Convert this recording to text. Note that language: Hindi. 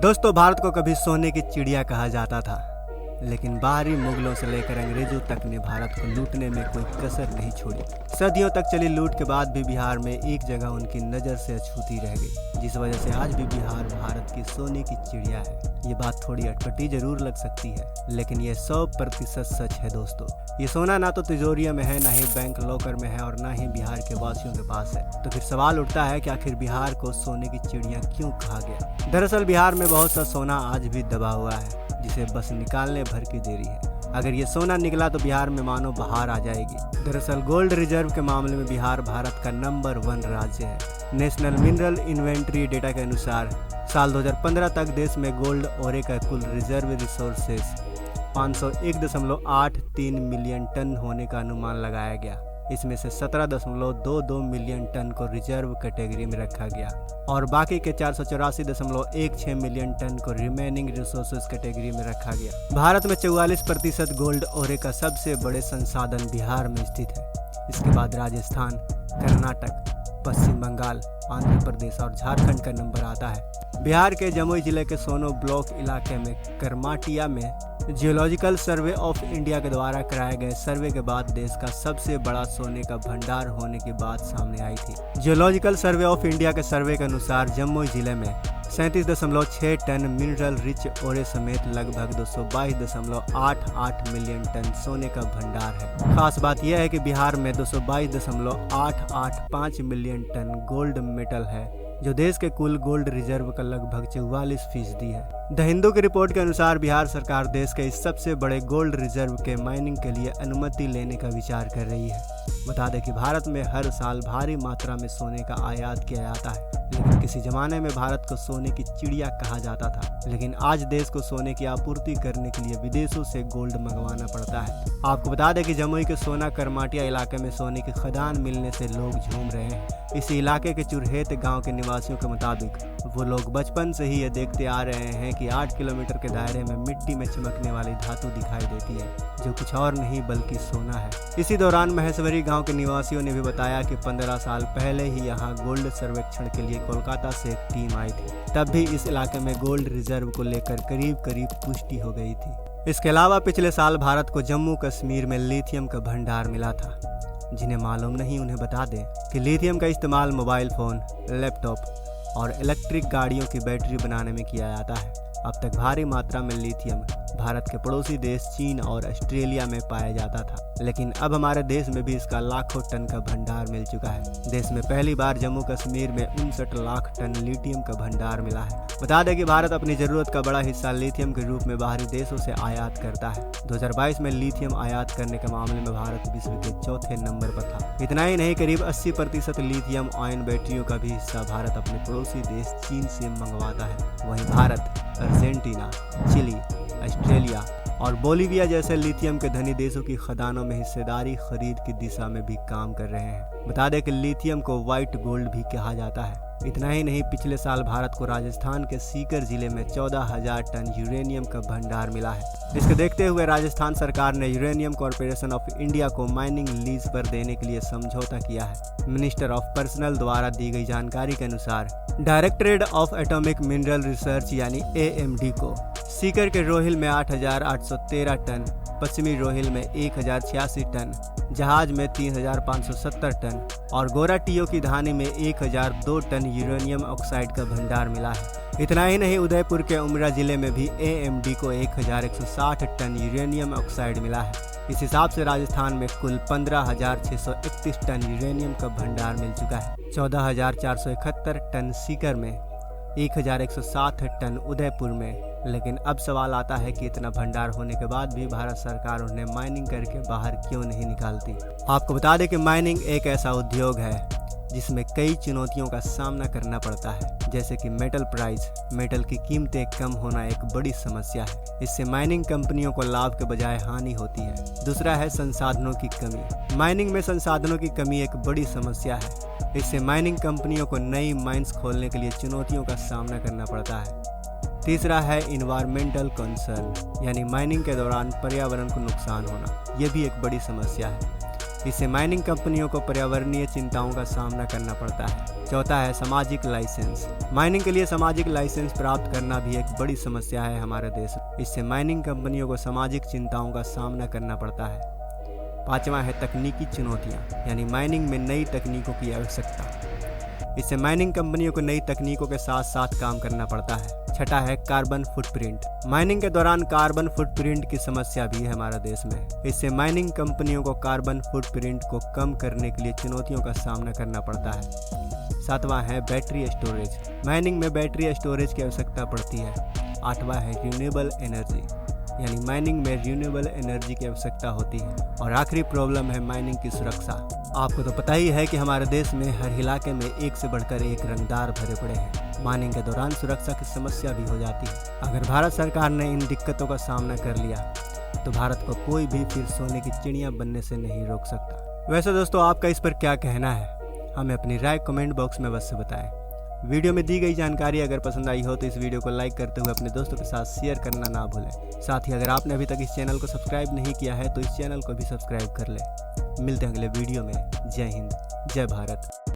दोस्तों, भारत को कभी सोने की चिड़िया कहा जाता था, लेकिन बाहरी मुगलों से लेकर अंग्रेजों तक ने भारत को लूटने में कोई कसर नहीं छोड़ी। सदियों तक चली लूट के बाद भी बिहार में एक जगह उनकी नज़र से अछूती रह गई, जिस वजह से आज भी बिहार भारत की सोने की चिड़िया है। ये बात थोड़ी अटपटी जरूर लग सकती है, लेकिन ये 100% सच है दोस्तों। ये सोना ना तो तिजोरियों में है, ना ही बैंक लॉकर में है, और ना ही बिहार के वासियों के पास है। तो फिर सवाल उठता है कि आखिर बिहार को सोने की चिड़िया क्यों कहा गया। दरअसल बिहार में बहुत सा सोना आज भी दबा हुआ है, जिसे बस निकालने भर की देरी है। अगर ये सोना निकला तो बिहार में मानो बहार आ जाएगी। दरअसल गोल्ड रिजर्व के मामले में बिहार भारत का नंबर 1 राज्य है। नेशनल मिनरल इन्वेंट्री डेटा के अनुसार साल 2015 तक देश में गोल्ड ओरे का कुल रिजर्व रिसोर्सेस 501.83 मिलियन टन होने का अनुमान लगाया गया। इसमें से 17.22 मिलियन टन को रिजर्व कैटेगरी में रखा गया और बाकी के 484.16 मिलियन टन को रिमेनिंग रिसोर्सेज कैटेगरी में रखा गया। भारत में 44% गोल्ड ओरे का सबसे बड़े संसाधन बिहार में स्थित है। इसके बाद राजस्थान, कर्नाटक, पश्चिम बंगाल, आंध्र प्रदेश और झारखंड का नंबर आता है। बिहार के जमुई जिले के सोनो ब्लॉक इलाके में करमाटिया में जियोलॉजिकल सर्वे ऑफ इंडिया के द्वारा कराए गए सर्वे के बाद देश का सबसे बड़ा सोने का भंडार होने की बात सामने आई थी। जियोलॉजिकल सर्वे ऑफ इंडिया के सर्वे के अनुसार जमुई जिले में 37.6 टन मिनरल रिच ओरे समेत लगभग 222.88 मिलियन टन सोने का भंडार है। खास बात यह है कि बिहार में 222.885 मिलियन टन गोल्ड मेटल है, जो देश के कुल गोल्ड रिजर्व का लगभग 44% है। द हिंदू की रिपोर्ट के अनुसार बिहार सरकार देश के इस सबसे बड़े गोल्ड रिजर्व के माइनिंग के लिए अनुमति लेने का विचार कर रही है। बता दें कि भारत में हर साल भारी मात्रा में सोने का आयात किया जाता है, लेकिन किसी जमाने में भारत को सोने की चिड़िया कहा जाता था। लेकिन आज देश को सोने की आपूर्ति करने के लिए विदेशों से गोल्ड मंगवाना पड़ता है। आपको बता दें कि जमुई के सोना करमाटिया इलाके में सोने की खदान मिलने से लोग झूम रहे हैं। इस इलाके के चुरहेत गांव के निवासियों के मुताबिक वो लोग बचपन से ही ये देखते आ रहे हैं कि 8 किलोमीटर के दायरे में मिट्टी में चमकने वाली धातु दिखाई देती है, जो कुछ और नहीं बल्कि सोना है। इसी दौरान महेश्वरी गांव के निवासियों ने भी बताया कि 15 साल पहले ही यहाँ गोल्ड सर्वेक्षण के लिए कोलकाता से एक टीम आई थी। तब भी इस इलाके में गोल्ड रिजर्व को लेकर करीब पुष्टि हो गई थी। इसके अलावा पिछले साल भारत को जम्मू कश्मीर में लिथियम का भंडार मिला था। जिन्हें मालूम नहीं उन्हें बता दें कि लिथियम का इस्तेमाल मोबाइल फ़ोन, लैपटॉप और इलेक्ट्रिक गाड़ियों की बैटरी बनाने में किया जाता है। अब तक भारी मात्रा में लिथियम भारत के पड़ोसी देश चीन और ऑस्ट्रेलिया में पाया जाता था, लेकिन अब हमारे देश में भी इसका लाखों टन का भंडार मिल चुका है। देश में पहली बार जम्मू कश्मीर में 59 लाख टन लिथियम का भंडार मिला है। बता दें कि भारत अपनी जरूरत का बड़ा हिस्सा लिथियम के रूप में बाहरी देशों से आयात करता है। 2022 में लिथियम आयात करने के मामले में भारत विश्व के 4थे नंबर पर था। इतना ही नहीं, करीब 80% लिथियम आयन बैटरियों का भी हिस्सा भारत अपने पड़ोसी देश चीन से मंगवाता है। वहीं भारत अर्जेंटीना, चिली, ऑस्ट्रेलिया और बोलीविया जैसे लिथियम के धनी देशों की खदानों में हिस्सेदारी खरीद की दिशा में भी काम कर रहे हैं। बता दें कि लिथियम को व्हाइट गोल्ड भी कहा जाता है। इतना ही नहीं, पिछले साल भारत को राजस्थान के सीकर जिले में 14,000 टन यूरेनियम का भंडार मिला है। इसको देखते हुए राजस्थान सरकार ने यूरेनियम कॉर्पोरेशन ऑफ इंडिया को माइनिंग लीज पर देने के लिए समझौता किया है। मिनिस्टर ऑफ पर्सनल द्वारा दी गई जानकारी के अनुसार directorate of atomic mineral research यानी AMD को सीकर के रोहिल में 8,813 टन, पश्चिमी रोहिल में 1,086 टन, जहाज में 3,570 टन और गोराटियो की धानी में 1,002 टन यूरेनियम ऑक्साइड का भंडार मिला है। इतना ही नहीं, उदयपुर के उमरा जिले में भी AMD को 1,160 टन यूरेनियम ऑक्साइड मिला है। इस हिसाब से राजस्थान में कुल 15,631 टन यूरेनियम का भंडार मिल चुका है। 14,471 टन सीकर में, 1,107 टन उदयपुर में। लेकिन अब सवाल आता है कि इतना भंडार होने के बाद भी भारत सरकार उन्हें माइनिंग करके बाहर क्यों नहीं निकालती। आपको बता दें कि माइनिंग एक ऐसा उद्योग है जिसमें कई चुनौतियों का सामना करना पड़ता है, जैसे कि मेटल की कीमतें कम होना एक बड़ी समस्या है। इससे माइनिंग कंपनियों को लाभ के बजाय हानि होती है। दूसरा है संसाधनों की कमी। माइनिंग में संसाधनों की कमी एक बड़ी समस्या है। इससे माइनिंग कंपनियों को नई माइंस खोलने के लिए चुनौतियों का सामना करना पड़ता है। तीसरा है इन्वायरमेंटल कंसर्न, यानी माइनिंग के दौरान पर्यावरण को नुकसान होना। यह भी एक बड़ी समस्या है। इससे माइनिंग कंपनियों को पर्यावरणीय चिंताओं का सामना करना पड़ता है। चौथा है सामाजिक लाइसेंस। माइनिंग के लिए सामाजिक लाइसेंस प्राप्त करना भी एक बड़ी समस्या है हमारे देश में। इससे माइनिंग कंपनियों को सामाजिक चिंताओं का सामना करना पड़ता है। पांचवा है तकनीकी चुनौतियां, यानी माइनिंग में नई तकनीकों की आवश्यकता। इससे माइनिंग कंपनियों को नई तकनीकों के साथ साथ काम करना पड़ता है। छठा है कार्बन फुटप्रिंट। माइनिंग के दौरान कार्बन फुटप्रिंट की समस्या भी है हमारे देश में। इससे माइनिंग कंपनियों को कार्बन फुटप्रिंट को कम करने के लिए चुनौतियों का सामना करना पड़ता है। सातवां है बैटरी स्टोरेज। माइनिंग में बैटरी स्टोरेज की आवश्यकता पड़ती है। आठवां है रिन्यूएबल एनर्जी, यानी माइनिंग में रिन्यूएबल एनर्जी की आवश्यकता होती है। और आखिरी प्रॉब्लम है माइनिंग की सुरक्षा। आपको तो पता ही है कि हमारे देश में हर इलाके में एक से बढ़कर एक रंगदार भरे पड़े हैं। माइनिंग के दौरान सुरक्षा की समस्या भी हो जाती है। अगर भारत सरकार ने इन दिक्कतों का सामना कर लिया तो भारत को कोई भी फिर सोने की चिड़िया बनने से नहीं रोक सकता। वैसे दोस्तों, आपका इस पर क्या कहना है? हमें अपनी राय कमेंट बॉक्स में अवश्य बताएं। वीडियो में दी गई जानकारी अगर पसंद आई हो तो इस वीडियो को लाइक करते हुए अपने दोस्तों के साथ शेयर करना ना भूलें। साथ ही अगर आपने अभी तक इस चैनल को सब्सक्राइब नहीं किया है तो इस चैनल को भी सब्सक्राइब कर लें। मिलते हैं अगले वीडियो में। जय हिंद, जय भारत।